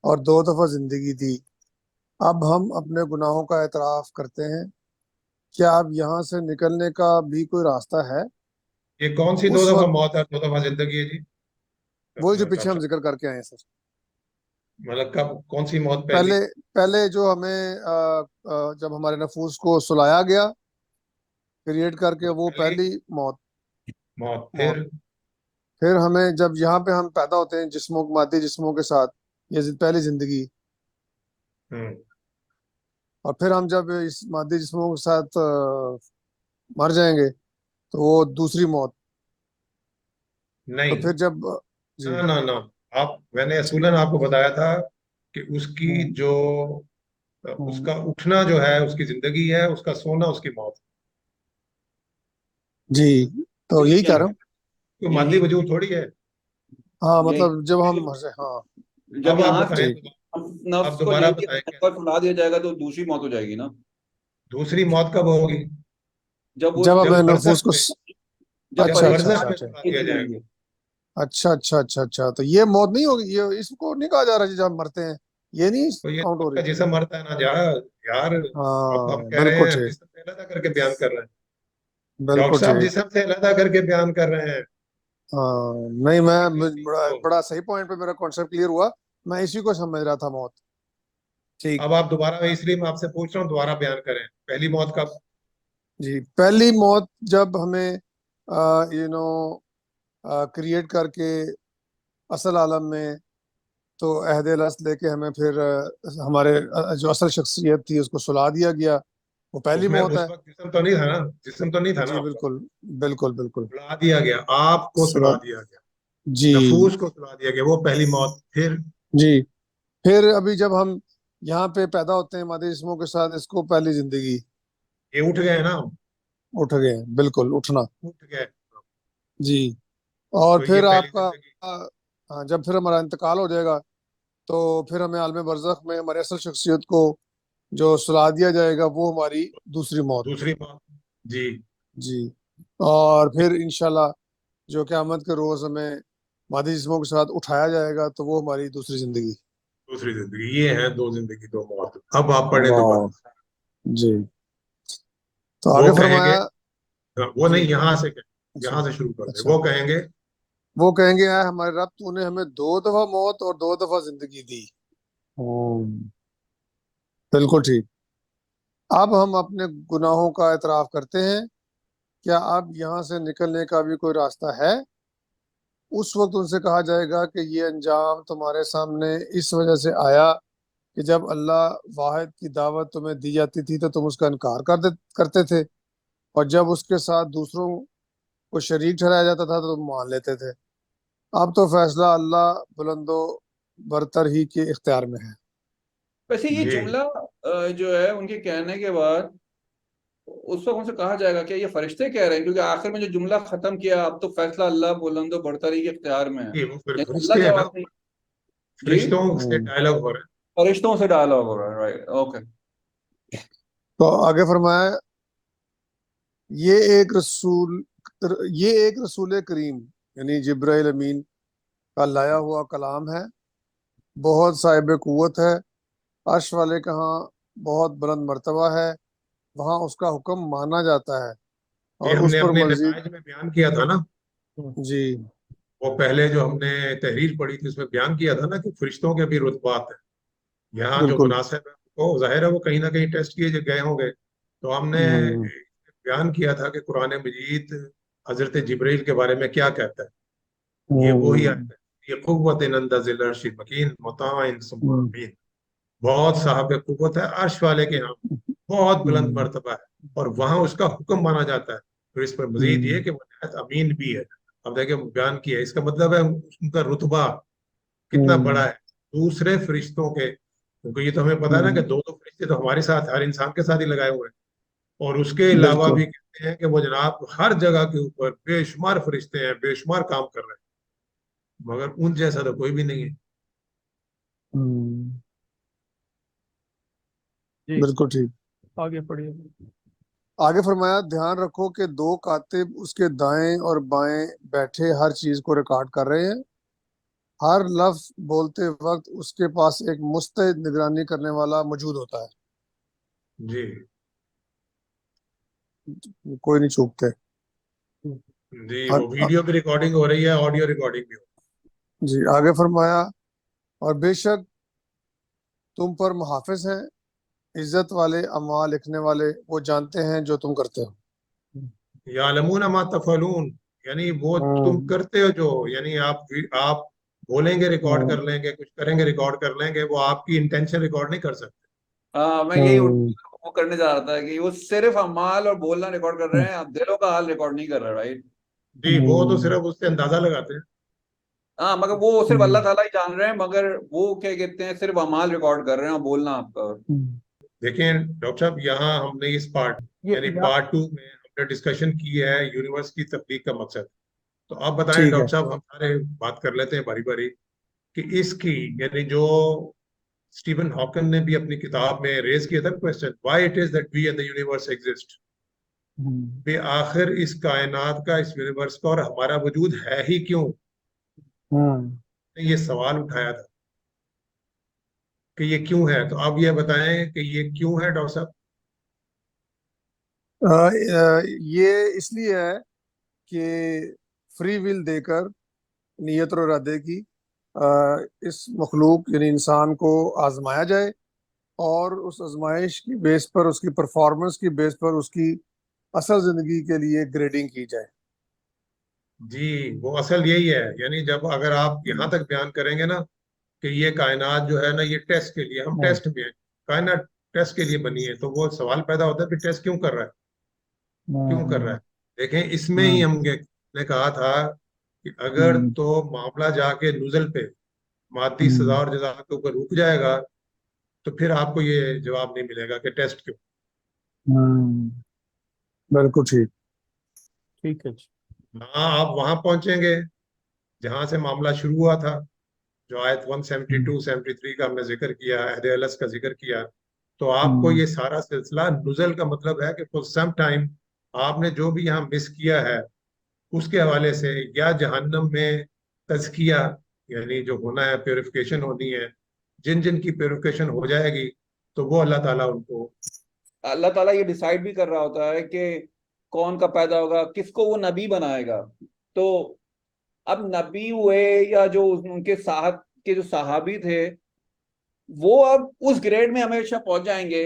اور 2 دفعہ زندگی دی، اب ہم اپنے گناہوں کا اعتراف کرتے ہیں، کیا اب یہاں سے نکلنے کا بھی کوئی راستہ ہے؟ یہ کون سی 2 اس دفعہ وقت موت ہے 2 دفعہ زندگی ہے جی؟ وہی جو پیچھے ہم ذکر کر کے آئے ہیں سر. مطلب کب کون سی موت پہلے پہلی؟ پہلے جو ہمیں جب ہمارے نفوس کو سلایا گیا کریٹ کر کے وہ پہلی موت. موت. پھر ہمیں جب یہاں پہ ہم پیدا ہوتے ہیں جسموں مادی جسموں کے ساتھ یہ پہلی زندگی، اور پھر ہم جب اس مادی جسموں کے ساتھ مر جائیں گے تو وہ دوسری موت. تو نہیں پھر جب جی نہ میں نے اصولاً آپ کو بتایا تھا کہ اس کی جو اس کا اٹھنا جو ہے اس کی زندگی ہے، اس کا سونا اس کی موت. جی تو یہی کہہ رہا ہوں. کوئی مادی وجود تھوڑی ہے. ہاں مطلب جب ہم ہاں جب اب آپ یہاں بتائیں، نفس اب کو دوبارہ لے کے بتائیں کہ سلا دیا جائے گا تو دوسری موت ہو جائے گی نا. دوسری موت کب ہوگی؟ جب وہ جب اپنے نفوس برزخ کو میں، جب اچھا اچھا برزخ اچھا میں اچھا سلا دیا جائے گا. اچھا تو یہ موت نہیں ہوگی، یہ اس کو نہیں کہا جا رہا جب ہم مرتے ہیں یہ نہیں تو یہ کاؤنٹ تو ہو آپ کا رہی. جسم مرتا ہے نا یار. اب ہم ہاں کہہ رہے بالکل ہیں ٹھیک، جسم سے علیحدہ کر کے بیان کر رہے ہیں. بالکل ڈاکٹر صاحب ٹھیک. جسم سے علیحدہ کر کے بیان کر رہے ہیں. ہاں نہیں میں چیز کو. بڑا صحیح پوائنٹ پہ میرا کانسیپٹ کلیئر ہوا، میں اسی کو سمجھ رہا تھا موت. ٹھیک. اب آپ دوبارہ، اس لیے میں آپ سے پوچھ رہا ہوں دوبارہ بیان کریں پہلی موت کب؟ جی پہلی موت جب ہمیں کریٹ کر کے اصل عالم میں تو عہد الاصل لے کے ہمیں پھر ہمارے جو اصل شخصیت تھی اس کو سلا دیا گیا، وہ پہلی اس میں موت ہے. اس وقت جسم تو نہیں تھا نا، جسم تو نہیں تھا نا جی آپ کا. بالکل بالکل بالکل. سلا دیا گیا، آپ کو سلا سلا دیا گیا، جی نفوس کو سلا دیا گیا، وہ پہلی موت. پھر جی پھر ابھی جب ہم یہاں پہ پیدا ہوتے ہیں مادی جسموں کے ساتھ اس کو پہلی زندگی. یہ اٹھ گئے نا، اٹھ گئے بالکل اٹھنا. اٹھ گئے. جی اور تو یہ پھر پہلی آپ کا زندگی. جب پھر ہمارا انتقال ہو جائے گا تو پھر ہمیں عالم برزخ میں ہماری اصل شخصیت کو جو سلا دیا جائے گا وہ ہماری دوسری موت. دوسری موت. جی. جی اور پھر انشاءاللہ جو قیامت کے روز ہمیں مادی جسموں کے ساتھ اٹھایا جائے گا تو وہ ہماری دوسری زندگی. دوسری زندگی. یہ ہیں 2 زندگی 2 موت. اب آپ پڑھیں واہ. دوبارہ. جی تو وہ آگے کہیں گے، فرمایا. وہ جی نہیں، یہاں سے اچھا یہاں سے شروع کر دیں. اچھا وہ کہیں گے وہ کہیں گے اے ہمارے رب تو نے ہمیں 2 دفعہ موت اور 2 دفعہ زندگی دی. بالکل ٹھیک. اب ہم اپنے گناہوں کا اعتراف کرتے ہیں، کیا اب یہاں سے نکلنے کا بھی کوئی راستہ ہے؟ اس وقت ان سے کہا جائے گا کہ یہ انجام تمہارے سامنے اس وجہ سے آیا کہ جب اللہ واحد کی دعوت تمہیں دی جاتی تھی تو تم اس کا انکار کرتے تھے، اور جب اس کے ساتھ دوسروں کو شریک ٹھہرایا جاتا تھا تو تم مان لیتے تھے. اب تو فیصلہ اللہ بلند و برتر ہی کے اختیار میں ہے. ویسے یہ جی جملہ جو ہے ان کے کہنے کے بعد اس وقت ان سے کہا جائے گا کہ یہ فرشتے کہہ رہے ہیں، کیونکہ آخر میں جو جملہ ختم کیا اب تو فیصلہ اللہ بلند و برتری کے اختیار میں ہے، جی، وہ پھر یعنی اللہ فرشتے ہیں نا، جواب نہیں. جی فرشتوں سے ڈائلاگ ہو رہا ہے. فرشتوں سے ڈالا ہو رہا ہے، رائٹ، اوکے. تو آگے فرمایا یہ ایک رسول کریم یعنی جبرائیل امین کا لایا ہوا کلام ہے، بہت صاحب قوت ہے، عرش والے کے ہاں بہت بلند مرتبہ ہے، وہاں اس کا حکم مانا جاتا ہے یہ اور ہم اس نے پر اپنے مزید. نتائج میں بیان کیا تھا نا، جی وہ پہلے جو ہم نے تحریر پڑھی تھی اس میں بیان کیا تھا نا کہ فرشتوں کے بھی رتبات ہیں. یہاں جو بالکل. مناسب ہے وہ ظاہر ہے وہ کہیں نہ کہیں ٹیسٹ کیے گئے ہوں گے. تو ہم نے بیان کیا تھا کہ قرآن مجید حضرت جبرائیل کے بارے میں کیا کہتا ہے. یہ وہی آیت ہے، یہ قوت نند ذل عرش مکین مطاع ثم امین، بہت صاحب قوت ہے، عرش والے کے ہاں بہت بلند مرتبہ ہے اور وہاں اس کا حکم مانا جاتا ہے. پھر اس پر مزید یہ کہ وہ نہایت امین بھی ہے. اب دیکھیں بیان کیا ہے، اس کا مطلب ہے ان کا رتبہ کتنا بڑا ہے دوسرے فرشتوں کے. کیونکہ یہ تو ہمیں پتا ہے نا کہ دو فرشتے تو ہمارے ساتھ ہر انسان کے ساتھ ہی لگائے ہوئے ہیں، اور اس کے علاوہ بالکل. بھی کہتے ہیں کہ وہ جناب ہر جگہ کے اوپر بے شمار فرشتے ہیں، بے شمار کام کر رہے ہیں، مگر ان جیسا تو کوئی بھی نہیں ہے. جی بالکل ٹھیک. آگے پڑھیے. آگے فرمایا دھیان رکھو کہ دو کاتب اس کے دائیں اور بائیں بیٹھے ہر چیز کو ریکارڈ کر رہے ہیں، ہر لفظ بولتے وقت اس کے پاس ایک مستعد نگرانی کرنے والا موجود ہوتا ہے. جی کوئی نہیں چوکتے. جی، وہ ویڈیو بھی ریکارڈنگ ہو رہی ہے، آڈیو ریکارڈنگ بھی ہو رہی جی آگے فرمایا اور بے شک تم پر محافظ ہیں، عزت والے اعمال لکھنے والے، وہ جانتے ہیں جو تم کرتے ہو. ہے. یعلمون ما تفعلون، یعنی وہ تم کرتے ہو جو، یعنی آپ بولیں گے ریکارڈ کر لیں گے، کچھ کریں گے ریکارڈ کر لیں گے، وہ آپ کی انٹینشن ریکارڈ نہیں کر سکتے. میں یہی وہ کرنے جا رہا تھا کہ وہ صرف اعمال اور بولنا ریکارڈ کر رہے ہیں، اب دلوں کا حال ریکارڈ نہیں کر رہا، رائٹ. جی وہ تو صرف اس سے اندازہ لگاتے ہیں. ہاں مگر وہ صرف اللہ تعالیٰ ہی جان رہے ہیں، مگر وہ کیا کہتے ہیں صرف اعمال ریکارڈ کر رہے ہیں اور بولنا آپ کا. دیکھیں ڈاکٹر صاحب، یہاں ہم نے اس پارٹ یعنی پارٹ 2 میں ہم نے ڈسکشن کی ہے یونیورس کی تخلیق کا مقصد. تو آپ بتائیں ٹھیک ہے. ڈاکٹر صاحب، ہم سارے بات کر لیتے ہیں باری باری کہ اس کی یعنی جو اسٹیون ہاکن نے بھی اپنی کتاب میں ریز کیا تھا question, why it is that we and the universe exist, بے آخر اس کائنات کا، اس یونیورس کا اور ہمارا وجود ہے ہی کیوں. یہ سوال اٹھایا تھا کہ یہ کیوں ہے. تو آپ یہ بتائیں کہ یہ کیوں ہے ڈاکٹر صاحب. یہ اس لیے ہے کہ فری ول دے کر نیت اور ارادے کی اس مخلوق یعنی انسان کو آزمایا جائے اور اس آزمائش کی بیس پر، اس کی پرفارمنس کی بیس پر اس کی اصل زندگی کے لیے گریڈنگ کی جائے. جی وہ اصل یہی ہے، یعنی جب اگر آپ یہاں تک بیان کریں گے نا کہ یہ کائنات جو ہے نا یہ ٹیسٹ کے لیے، ہم ٹیسٹ میں ہیں، کائنات ٹیسٹ کے لیے بنی ہے، تو وہ سوال پیدا ہوتا ہے کہ ٹیسٹ کیوں کر رہا ہے، کیوں کر رہا ہے. دیکھیں اس میں ہی ہم نے کہا تھا کہ اگر تو معاملہ جا کے نزل پہ مادی سزا اور جزا کے اوپر رک جائے گا تو پھر آپ کو یہ جواب نہیں ملے گا کہ ٹیسٹ کیوں. بالکل ٹھیک. ٹھیک ہے جی. ہاں آپ وہاں پہنچیں گے جہاں سے معاملہ شروع ہوا تھا، جو آیت 172 73 کا ہم نے ذکر کیا، عہد الس کا ذکر کیا. تو آپ کو یہ سارا سلسلہ نزل کا مطلب ہے کہ فور سم ٹائم آپ نے جو بھی یہاں مس کیا ہے اس کے حوالے سے، یا جہنم میں تزکیہ یعنی جو ہونا ہے، پیوریفیکیشن ہونی ہے، جن جن کی پیوریفیکیشن ہو جائے گی تو وہ اللہ تعالیٰ ان کو، اللہ تعالیٰ یہ ڈیسائیڈ بھی کر رہا ہوتا ہے کہ کون کا پیدا ہوگا، کس کو وہ نبی بنائے گا. تو اب نبی ہوئے یا جو ان کے ساتھ کے جو صحابی تھے وہ اب اس گریڈ میں ہمیشہ پہنچ جائیں گے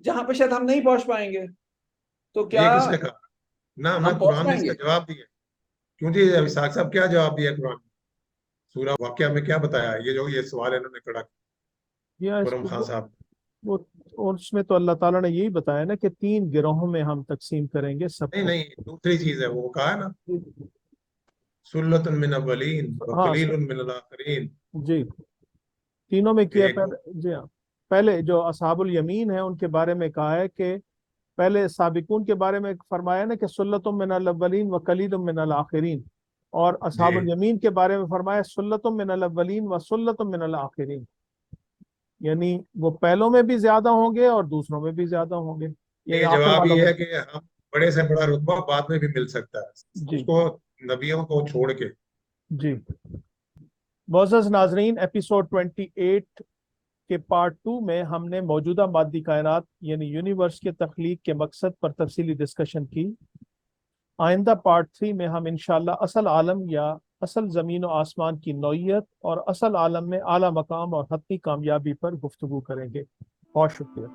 جہاں پہ شاید ہم نہیں پہنچ پائیں گے. تو کیا یہ کس نے کہا؟ نہ ہم پہنچ قرآن نے پائیں اس کا گے؟ جواب دیا. کیوں جی اسحاق صاحب کیا جواب دیا قرآن نے؟ سورہ واقعہ میں کیا بتایا؟ یہ جو یہ سوال انہوں نے کھڑا کیا یا خرم خان صاحب. وہ اور اس میں تو اللہ تعالیٰ نے یہی بتایا نا کہ 3 گروہوں میں ہم تقسیم کریں گے سب نہیں کو. نہیں، دوسری چیز ہے، وہ کہا ہے نا سلۃ من الاولین ہاں وقلیل من الاخرین. جی تینوں میں کیا ایک پہلے؟ جی ہاں، پہلے جو اصحاب الیمین ہیں ان کے بارے میں کہا ہے کہ پہلے سابقون کے بارے میں فرمایا نا کہ سلۃ من الاولین و قلیل من الآخرین، اور اصحاب جی الیمین کے بارے میں فرمایا سلۃ من الاولین و سلۃ من الآخرین، یعنی وہ پہلوں میں بھی زیادہ ہوں گے اور دوسروں میں بھی زیادہ ہوں گے، یعنی یہ آخر جواب والوں یہ میں۔ ہے کہ ہم بڑے سے بڑا رتبہ بعد میں بھی مل سکتا ہے جی اس کو نبیوں کو چھوڑ کے. جی معزز ناظرین، ایپیسوڈ 28 کے پارٹ 2 میں ہم نے موجودہ مادی کائنات یعنی یونیورس کے تخلیق کے مقصد پر تفصیلی ڈسکشن کی۔ آئندہ پارٹ 3 میں ہم انشاءاللہ اصل عالم یا اصل زمین و آسمان کی نوعیت اور اصل عالم میں اعلیٰ مقام اور حتمی کامیابی پر گفتگو کریں گے۔ بہت شکریہ۔